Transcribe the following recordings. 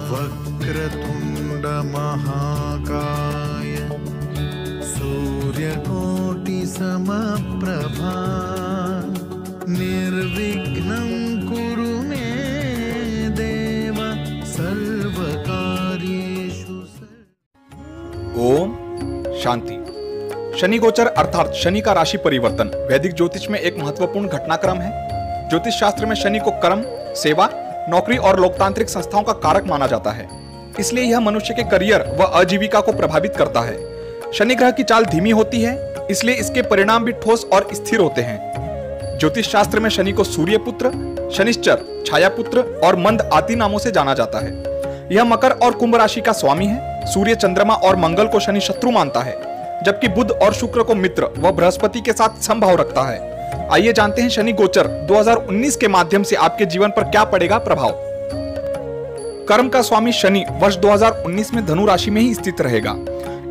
वक्रतुंड महाकाय सूर्यकोटि समप्रभा निर्विघ्नं कुरु मे देव सर्वकार्येषु। ओम शांति। शनि गोचर अर्थात शनि का राशि परिवर्तन वैदिक ज्योतिष में एक महत्वपूर्ण घटनाक्रम है। ज्योतिष शास्त्र में शनि को कर्म, सेवा, नौकरी और लोकतांत्रिक संस्थाओं का कारक माना जाता है। इसलिए यह मनुष्य के करियर व आजीविका को प्रभावित करता है। शनि ग्रह की चाल धीमी होती है, इसलिए इसके परिणाम भी ठोस और स्थिर होते हैं। ज्योतिष शास्त्र में शनि को सूर्य पुत्र, शनिश्चर, छाया पुत्र और मंद आदि नामों से जाना जाता है। यह मकर और कुंभ राशि का स्वामी है। सूर्य, चंद्रमा और मंगल को शनि शत्रु मानता है, जबकि बुध और शुक्र को मित्र व बृहस्पति के साथ समभाव रखता है। आइए जानते हैं शनि गोचर 2019 के माध्यम से आपके जीवन पर क्या पड़ेगा प्रभाव। कर्म का स्वामी शनि वर्ष 2019 में धनु राशि में ही स्थित रहेगा।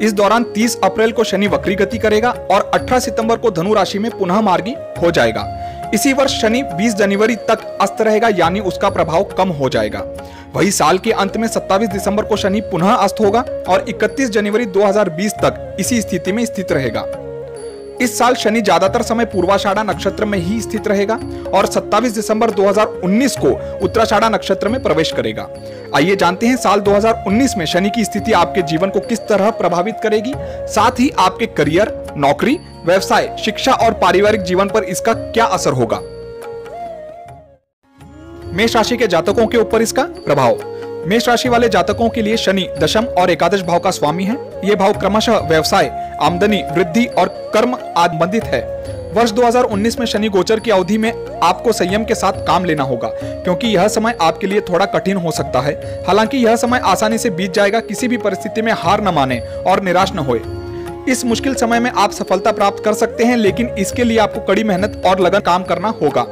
इस दौरान 30 अप्रैल को शनि वक्री गति करेगा और 18 सितंबर को धनु राशि में पुनः मार्गी हो जाएगा। इसी वर्ष शनि 20 जनवरी तक अस्त रहेगा, यानी उसका प्रभाव कम हो जाएगा। वही साल के अंत में 27 दिसंबर को शनि पुनः अस्त होगा और 31 जनवरी 2020 तक इसी स्थिति में स्थित रहेगा। इस साल शनि ज्यादातर समय पूर्वाषाढ़ा नक्षत्र में ही स्थित रहेगा और 27 दिसंबर 2019 को उत्तराषाढ़ा नक्षत्र में प्रवेश करेगा। आइए जानते हैं साल 2019 में शनि की स्थिति आपके जीवन को किस तरह प्रभावित करेगी, साथ ही आपके करियर, नौकरी, व्यवसाय, शिक्षा और पारिवारिक जीवन पर इसका क्या असर होगा। मेष राशि के जातकों के ऊपर इसका प्रभाव। मेष राशि वाले जातकों के लिए शनि दशम और एकादश भाव का स्वामी है। ये भाव क्रमशः व्यवसाय, आमदनी, वृद्धि और कर्म आदि संबंधित है। वर्ष 2019 में शनि गोचर की अवधि में आपको संयम के साथ काम लेना होगा, क्योंकि यह समय आपके लिए थोड़ा कठिन हो सकता है। हालांकि यह समय आसानी से बीत जाएगा। किसी भी परिस्थिति में हार न माने और निराश न होए। इस मुश्किल समय में आप सफलता प्राप्त कर सकते हैं, लेकिन इसके लिए आपको कड़ी मेहनत और लगन काम करना होगा।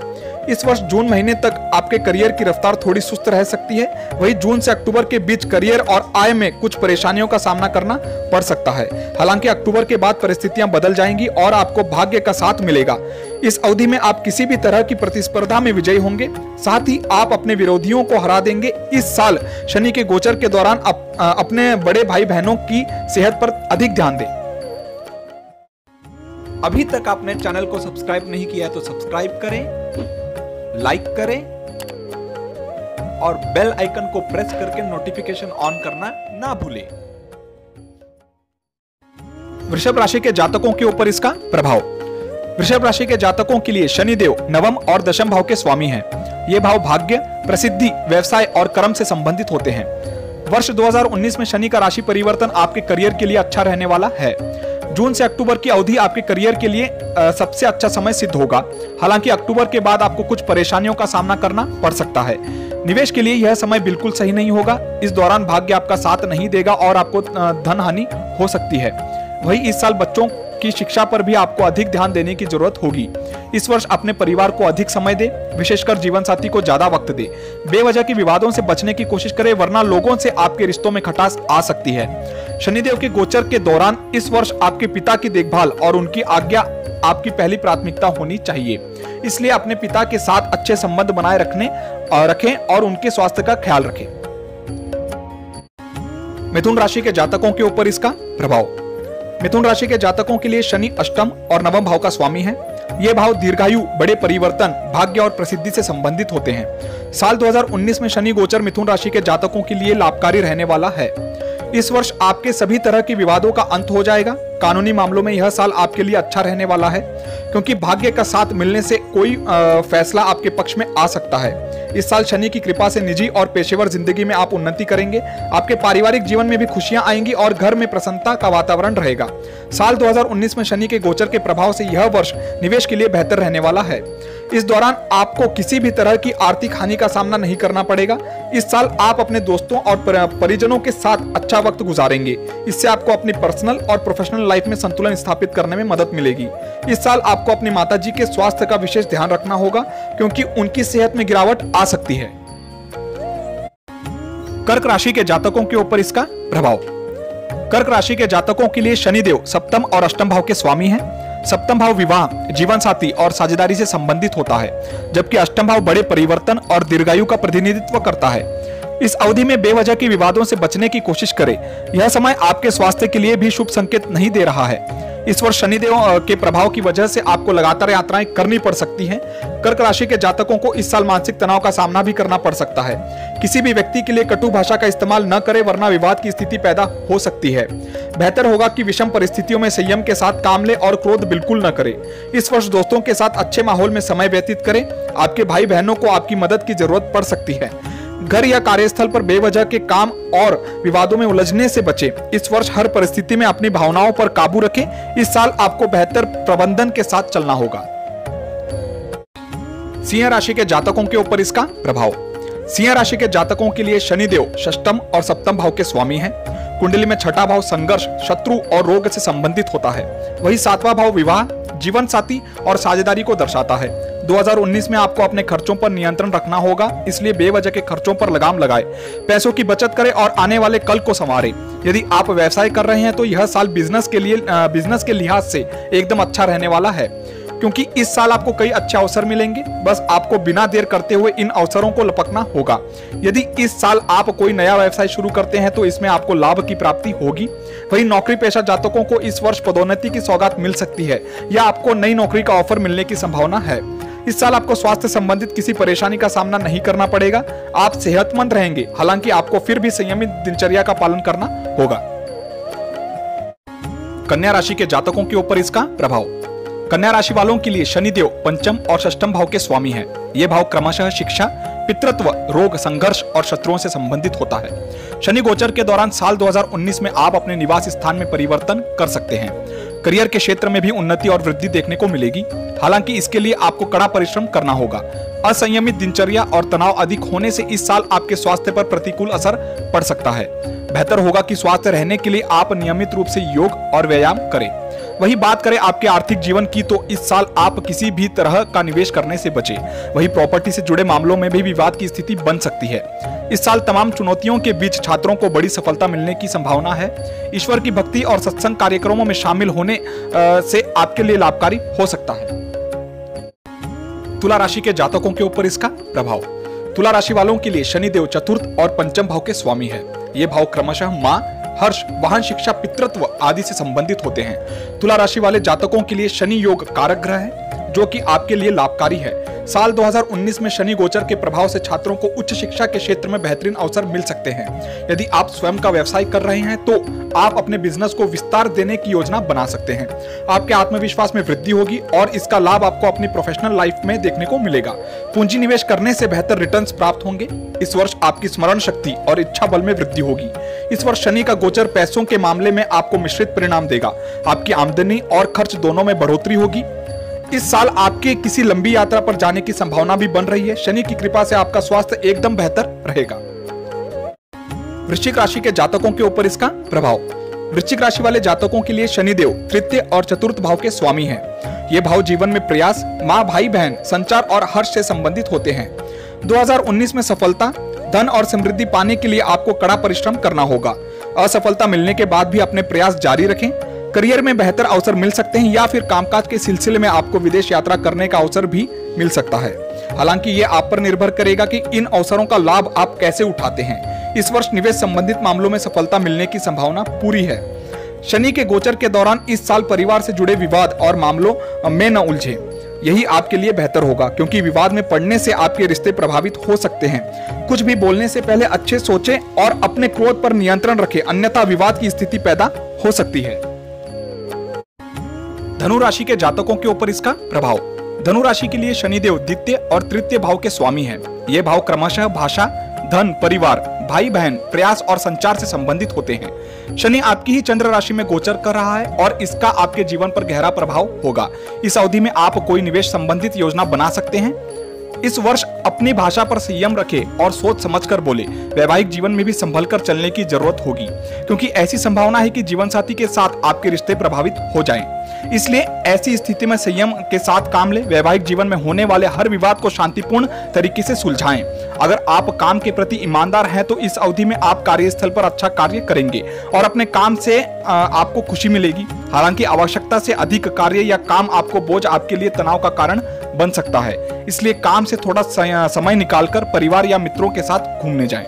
इस वर्ष जून महीने तक आपके करियर की रफ्तार थोड़ी सुस्त रह सकती है। वही जून से अक्टूबर के बीच करियर और आय में कुछ परेशानियों का सामना करना पड़ सकता है। हालांकि अक्टूबर के बाद परिस्थितियां बदल जाएंगी और आपको भाग्य का साथ मिलेगा। इस अवधि में आप किसी भी तरह की प्रतिस्पर्धा में विजयी होंगे, साथ ही आप अपने विरोधियों को हरा देंगे। इस साल शनि के गोचर के दौरान अपने बड़े भाई बहनों की सेहत पर अधिक ध्यान दें। अभी तक आपने चैनल को सब्सक्राइब नहीं किया है तो सब्सक्राइब करें, लाइक करें और बेल आइकन को प्रेस करके नोटिफिकेशन ऑन करना ना भूलें। वृषभ राशि के जातकों के ऊपर इसका प्रभाव। वृषभ राशि के जातकों के लिए शनिदेव नवम और दशम भाव के स्वामी हैं। ये भाव भाग्य, प्रसिद्धि, व्यवसाय और कर्म से संबंधित होते हैं। वर्ष 2019 में शनि का राशि परिवर्तन आपके करियर के लिए अच्छा रहने वाला है। जून से अक्टूबर की अवधि आपके करियर के लिए सबसे अच्छा समय सिद्ध होगा। हालांकि अक्टूबर के बाद आपको कुछ परेशानियों का सामना करना पड़ सकता है। निवेश के लिए यह समय बिल्कुल सही नहीं होगा। इस दौरान भाग्य आपका साथ नहीं देगा और आपको धन हानि हो सकती है। वही इस साल बच्चों की शिक्षा पर भी आपको अधिक ध्यान देने की जरूरत होगी। इस वर्ष अपने परिवार को अधिक समय दे, विशेषकर जीवन साथी को ज्यादा वक्त दे। बेवजह के विवादों से बचने की कोशिश करें, वरना लोगों से आपके रिश्तों में खटास आ सकती है। शनिदेव के गोचर के दौरान इस वर्ष आपके पिता की देखभाल और उनकी आज्ञा आपकी पहली प्राथमिकता होनी चाहिए। इसलिए अपने पिता के साथ अच्छे संबंध बनाए रखें और उनके स्वास्थ्य का ख्याल रखें। मिथुन राशि के जातकों के ऊपर इसका प्रभाव। मिथुन राशि के जातकों के लिए शनि अष्टम और नवम भाव का स्वामी है। ये भाव दीर्घायु, बड़े परिवर्तन, भाग्य और प्रसिद्धि से संबंधित होते हैं। साल 2019 में शनि गोचर मिथुन राशि के जातकों के लिए लाभकारी रहने वाला है। इस वर्ष आपके सभी तरह के विवादों का अंत हो जाएगा। कानूनी मामलों में यह साल आपके लिए अच्छा रहने वाला है, क्योंकि भाग्य का साथ मिलने से कोई फैसला आपके पक्ष में आ सकता है। इस साल शनि की कृपा से निजी और पेशेवर जिंदगी में आप उन्नति करेंगे। आपके पारिवारिक जीवन में भी खुशियां आएंगी और घर में प्रसन्नता का वातावरण रहेगा। साल 2019 में शनि के गोचर के प्रभाव से यह वर्ष निवेश के लिए बेहतर रहने वाला है। इस दौरान आपको किसी भी तरह की आर्थिक हानि का सामना नहीं करना पड़ेगा। इस साल आप अपने दोस्तों और परिजनों के साथ अच्छा वक्त गुजारेंगे। इससे आपको अपनी पर्सनल और प्रोफेशनल लाइफ में संतुलन स्थापित करने में मदद मिलेगी। इस साल आपको अपनी माताजी के स्वास्थ्य का विशेष ध्यान रखना होगा, क्योंकि उनकी सेहत में गिरावट आ सकती है। कर्क राशि के जातकों के ऊपर इसका प्रभाव। कर्क राशि के जातकों के लिए शनिदेव सप्तम और अष्टम भाव के स्वामी हैं। सप्तम भाव विवाह, जीवन साथी और साझेदारी से संबंधित होता है, जबकि अष्टम भाव बड़े परिवर्तन और दीर्घायु का प्रतिनिधित्व करता है। इस अवधि में बेवजह के विवादों से बचने की कोशिश करें। यह समय आपके स्वास्थ्य के लिए भी शुभ संकेत नहीं दे रहा है। इस वर्ष शनिदेव के प्रभाव की वजह से आपको लगातार यात्राएं करनी पड़ सकती हैं। कर्क राशि के जातकों को इस साल मानसिक तनाव का सामना भी करना पड़ सकता है। किसी भी व्यक्ति के लिए कटु भाषा का इस्तेमाल न करें, वरना विवाद की स्थिति पैदा हो सकती है। बेहतर होगा कि विषम परिस्थितियों में संयम के साथ काम लें और क्रोध बिल्कुल न करें। इस वर्ष दोस्तों के साथ अच्छे माहौल में समय व्यतीत करें। आपके भाई बहनों को आपकी मदद की जरूरत पड़ सकती है। घर या कार्यस्थल पर बेवजह के काम और विवादों में उलझने से बचें। इस वर्ष हर परिस्थिति में अपनी भावनाओं पर काबू रखें। इस साल आपको बेहतर प्रबंधन के साथ चलना होगा। सिंह राशि के जातकों के ऊपर इसका प्रभाव। सिंह राशि के जातकों के लिए शनिदेव षष्ठम और सप्तम भाव के स्वामी हैं। कुंडली में छठा भाव संघर्ष, शत्रु और रोग से संबंधित होता है। वही सातवां भाव विवाह, जीवन साथी और साझेदारी को दर्शाता है। 2019 में आपको अपने खर्चों पर नियंत्रण रखना होगा, इसलिए बेवजह के खर्चों पर लगाम लगाएं। पैसों की बचत करें और आने वाले कल को संवारें। यदि आप व्यवसाय कर रहे हैं तो यह साल बिजनेस के लिहाज से एकदम अच्छा रहने वाला है, क्योंकि इस साल आपको कई अच्छे अवसर मिलेंगे। बस आपको बिना देर करते हुए इन अवसरों को लपकना होगा। यदि इस साल आप कोई नया व्यवसाय शुरू करते हैं तो इसमें आपको लाभ की प्राप्ति होगी। वहीं नौकरी पेशा जातकों को इस वर्ष पदोन्नति की सौगात मिल सकती है या आपको नई नौकरी का ऑफर मिलने की संभावना है। इस साल आपको स्वास्थ्य संबंधित किसी परेशानी का सामना नहीं करना पड़ेगा। आप सेहतमंद रहेंगे, हालांकि आपको फिर भी संयमित दिनचर्या का पालन करना होगा। कन्या राशि के जातकों के ऊपर इसका प्रभाव। कन्या राशि वालों के लिए शनिदेव पंचम और षष्ठम भाव के स्वामी हैं। ये भाव क्रमशः शिक्षा, पितृत्व, रोग, संघर्ष और शत्रुओं से संबंधित होता है। शनि गोचर के दौरान साल 2019 में आप अपने निवास स्थान में परिवर्तन कर सकते हैं। करियर के क्षेत्र में भी उन्नति और वृद्धि देखने को मिलेगी, हालांकि इसके लिए आपको कड़ा परिश्रम करना होगा। असंयमित दिनचर्या और तनाव अधिक होने से इस साल आपके स्वास्थ्य पर प्रतिकूल असर पड़ सकता है। बेहतर होगा कि स्वास्थ्य रहने के लिए आप नियमित रूप से योग और व्यायाम करें। वही बात करें आपके आर्थिक जीवन की, तो इस साल आप किसी भी तरह का निवेश करने से बचें। वही प्रॉपर्टी से जुड़े मामलों में भी विवाद की स्थिति बन सकती है। इस साल तमाम चुनौतियों के बीच छात्रों को बड़ी सफलता मिलने की संभावना है। ईश्वर की भक्ति और सत्संग कार्यक्रमों में शामिल होने से आपके लिए लाभकारी हो सकता है। तुला राशि के जातकों के ऊपर इसका प्रभाव। तुला राशि वालों के लिए शनिदेव चतुर्थ और पंचम भाव के स्वामी है। ये भाव क्रमशः मां, हर्ष, वाहन, शिक्षा, पितृत्व आदि से संबंधित होते हैं। तुला राशि वाले जातकों के लिए शनि योग कारक ग्रह है, जो कि आपके लिए लाभकारी है। साल 2019 में शनि गोचर के प्रभाव से छात्रों को उच्च शिक्षा के क्षेत्र में बेहतरीन अवसर मिल सकते हैं। यदि आप स्वयं का व्यवसाय कर रहे हैं तो आप अपने बिजनेस को विस्तार देने की योजना बना सकते हैं। आपके आत्मविश्वास में वृद्धि होगी और इसका लाभ आपको अपनी प्रोफेशनल लाइफ में देखने को मिलेगा। पूंजी निवेश करने से बेहतर रिटर्न्स प्राप्त होंगे। इस वर्ष आपकी स्मरण शक्ति और इच्छा बल में वृद्धि होगी। इस वर्ष शनि का गोचर पैसों के मामले में आपको मिश्रित परिणाम देगा। आपकी आमदनी और खर्च दोनों में बढ़ोतरी होगी। इस साल आपके किसी लंबी यात्रा पर जाने की संभावना भी बन रही है। शनि की कृपा से आपका स्वास्थ्य एकदम बेहतर रहेगा। वृश्चिक राशि के जातकों के ऊपर इसका प्रभाव। वृश्चिक राशि वाले जातकों के लिए शनिदेव तृतीय और चतुर्थ भाव के स्वामी हैं। ये भाव जीवन में प्रयास, माँ, भाई बहन, संचार और हर्ष से संबंधित होते हैं। 2019 में सफलता, धन और समृद्धि पाने के लिए आपको कड़ा परिश्रम करना होगा। असफलता मिलने के बाद भी अपने प्रयास जारी रखें। करियर में बेहतर अवसर मिल सकते हैं या फिर कामकाज के सिलसिले में आपको विदेश यात्रा करने का अवसर भी मिल सकता है। हालांकि ये आप पर निर्भर करेगा कि इन अवसरों का लाभ आप कैसे उठाते हैं। इस वर्ष निवेश संबंधित मामलों में सफलता मिलने की संभावना पूरी है। शनि के गोचर के दौरान इस साल परिवार से जुड़े विवाद और मामलों में न उलझे। यही आपके लिए बेहतर होगा, क्योंकि विवाद में पड़ने से आपके रिश्ते प्रभावित हो सकते हैं। कुछ भी बोलने से पहले अच्छे सोचें और अपने क्रोध पर नियंत्रण रखें, अन्यथा विवाद की स्थिति पैदा हो सकती है। धनु राशि के जातकों के ऊपर इसका प्रभाव। धनु राशि के लिए शनिदेव द्वितीय और तृतीय भाव के स्वामी हैं। ये भाव क्रमशः भाषा, धन, परिवार, भाई बहन, प्रयास और संचार से संबंधित होते हैं। शनि आपकी ही चंद्र राशि में गोचर कर रहा है और इसका आपके जीवन पर गहरा प्रभाव होगा। इस अवधि में आप कोई निवेश संबंधित योजना बना सकते हैं। इस वर्ष अपनी भाषा पर संयम रखें और सोच समझकर बोले। वैवाहिक जीवन में भी संभल कर चलने की जरूरत होगी, क्योंकि ऐसी संभावना है कि जीवन साथी के साथ आपके रिश्ते प्रभावित हो जाएं। इसलिए ऐसी स्थिति में संयम के साथ काम लें। वैवाहिक जीवन में होने वाले हर विवाद को शांतिपूर्ण तरीके से सुलझाएं। अगर आप काम के प्रति ईमानदार हैं तो इस अवधि में आप कार्यस्थल पर अच्छा कार्य करेंगे और अपने काम से आपको खुशी मिलेगी। हालांकि आवश्यकता से अधिक कार्य या काम आपको बोझ आपके लिए तनाव का कारण बन सकता है। इसलिए काम से थोड़ा समय निकालकर परिवार या मित्रों के साथ घूमने जाएं।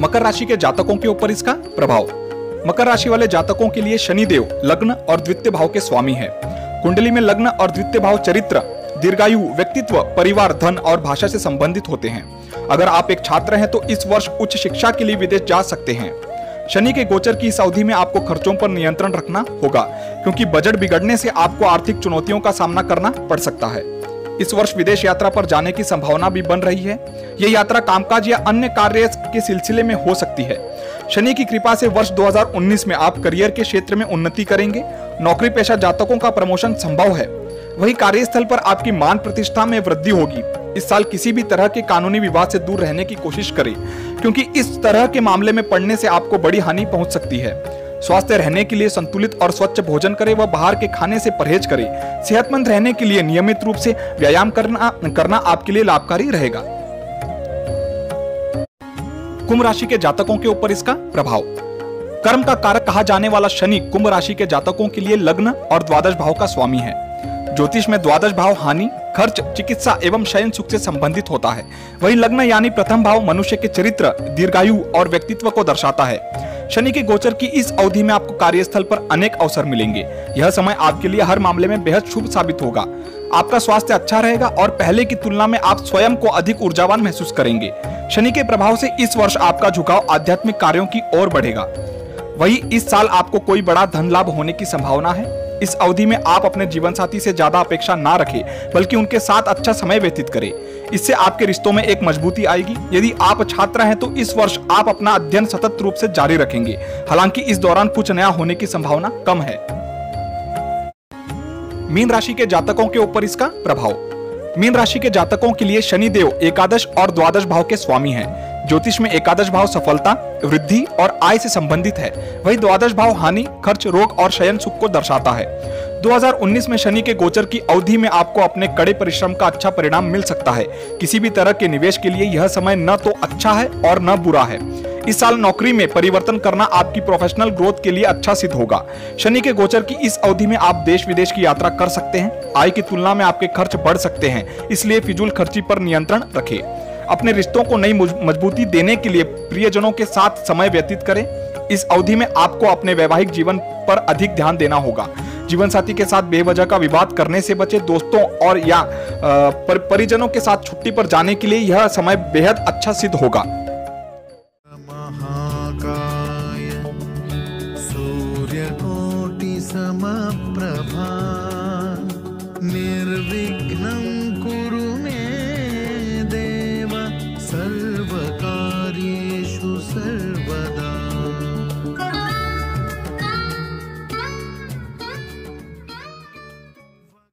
मकर राशि के जातकों के ऊपर इसका प्रभाव। मकर राशि वाले जातकों के लिए शनिदेव लग्न और द्वितीय भाव के स्वामी है। कुंडली में लग्न और द्वितीय भाव चरित्र, दीर्घायु, व्यक्तित्व, परिवार, धन और भाषा से संबंधित होते हैं। अगर आप एक छात्र हैं तो इस वर्ष उच्च शिक्षा के लिए विदेश जा सकते हैं। शनि के गोचर की इस अवधि में आपको खर्चों पर नियंत्रण रखना होगा, क्योंकि बजट बिगड़ने से आपको आर्थिक चुनौतियों का सामना करना पड़ सकता है। इस वर्ष विदेश यात्रा पर जाने की संभावना भी बन रही है। यह यात्रा कामकाज या अन्य कार्य के सिलसिले में हो सकती है। शनि की कृपा से वर्ष 2019 में आप करियर के क्षेत्र में उन्नति करेंगे। नौकरी पेशा जातकों का प्रमोशन संभव है। वही कार्यस्थल पर आपकी मान प्रतिष्ठा में वृद्धि होगी। इस साल किसी भी तरह के कानूनी विवाद से दूर रहने की कोशिश करें, क्योंकि इस तरह के मामले में पड़ने से आपको बड़ी हानि पहुंच सकती है। स्वस्थ रहने के लिए संतुलित और स्वच्छ भोजन करें व बाहर के खाने से परहेज करें। सेहतमंद रहने के लिए नियमित रूप से व्यायाम करना आपके लिए लाभकारी रहेगा। कुंभ राशि के जातकों के ऊपर इसका प्रभाव। कर्म का कारक कहा जाने वाला शनि कुंभ राशि के जातकों के लिए लग्न और द्वादश भाव का स्वामी है। ज्योतिष में द्वादश भाव हानि, खर्च, चिकित्सा एवं शयन सुख से संबंधित होता है। वही लग्न यानी प्रथम भाव मनुष्य के चरित्र, दीर्घायु और व्यक्तित्व को दर्शाता है। शनि के गोचर की इस अवधि में आपको कार्यस्थल पर अनेक अवसर मिलेंगे। यह समय आपके लिए हर मामले में बेहद शुभ साबित होगा। आपका स्वास्थ्य अच्छा रहेगा और पहले की तुलना में आप स्वयं को अधिक ऊर्जावान महसूस करेंगे। शनि के प्रभाव से इस वर्ष आपका झुकाव आध्यात्मिक कार्यों की ओर बढ़ेगा। वही इस साल आपको कोई बड़ा धन लाभ होने की संभावना है। इस अवधि में आप अपने जीवन साथी से ज्यादा अपेक्षा ना रखें, बल्कि उनके साथ अच्छा समय व्यतीत करें। इससे आपके रिश्तों में एक मजबूती आएगी। यदि आप छात्र हैं तो इस वर्ष आप अपना अध्ययन सतत रूप से जारी रखेंगे। हालांकि इस दौरान कुछ नया होने की संभावना कम है। मीन राशि के जातकों के ऊपर इसका प्रभाव। मीन राशि के जातकों के लिए शनिदेव एकादश और द्वादश भाव के स्वामी हैं। ज्योतिष में एकादश भाव सफलता, वृद्धि और आय से संबंधित है। वही द्वादश भाव हानि, खर्च, रोग और शयन सुख को दर्शाता है। 2019 में शनि के गोचर की अवधि में आपको अपने कड़े परिश्रम का अच्छा परिणाम मिल सकता है। किसी भी तरह के निवेश के लिए यह समय न तो अच्छा है और न बुरा है। इस साल नौकरी में परिवर्तन करना आपकी प्रोफेशनल ग्रोथ के लिए अच्छा सिद्ध होगा। शनि के गोचर की इस अवधि में आप देश विदेश की यात्रा कर सकते हैं। आय की तुलना में आपके खर्च बढ़ सकते हैं, इसलिए फिजूल खर्ची पर नियंत्रण रखें। अपने रिश्तों को नई मजबूती देने के लिए प्रियजनों के साथ समय व्यतीत करें। इस अवधि में आपको अपने वैवाहिक जीवन पर अधिक ध्यान देना होगा। जीवन साथी के साथ बेवजह का विवाद करने से बचे। दोस्तों और या परिजनों के साथ छुट्टी पर जाने के लिए यह समय बेहद अच्छा सिद्ध होगा।